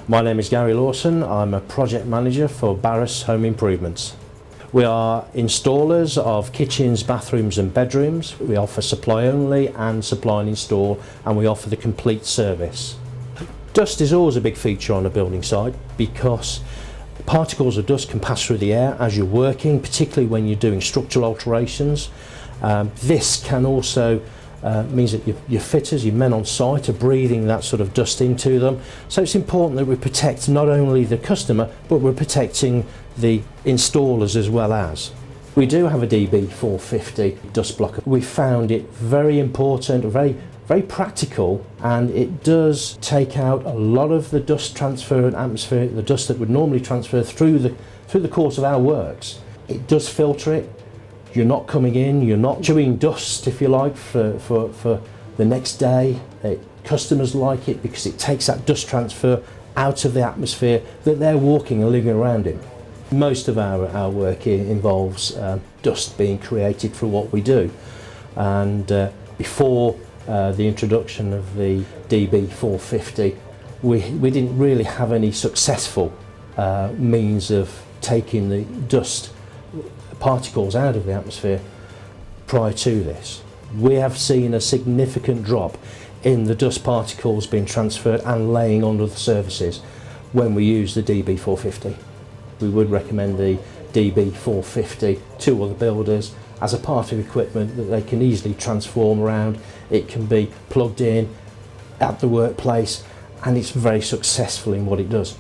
My name is Gary Lawson. I'm a project manager for Barras Home Improvements. We are installers of kitchens, bathrooms and bedrooms. We offer supply only and supply and install, and we offer the complete service. Dust is always a big feature on a building site because particles of dust can pass through the air as you're working, particularly when you're doing structural alterations. This can also means that your fitters, your men on site, are breathing that sort of dust into them. So it's important that we protect not only the customer, but we're protecting the installers as well as. We do have a DB450 dust blocker. We found it very important, very practical, and it does take out a lot of the dust transfer and atmosphere, the dust that would normally transfer through the course of our works. It does filter it. You're not coming in, you're not chewing dust, if you like, for the next day. Customers like it because it takes that dust transfer out of the atmosphere that they're walking and living around in. Most of our work involves dust being created for what we do. And before the introduction of the DB450, we didn't really have any successful means of taking the dust particles out of the atmosphere prior to this. We have seen a significant drop in the dust particles being transferred and laying onto the surfaces when we use the DB450. We would recommend the DB450 to other builders as a part of equipment that they can easily transform around. It can be plugged in at the workplace and it's very successful in what it does.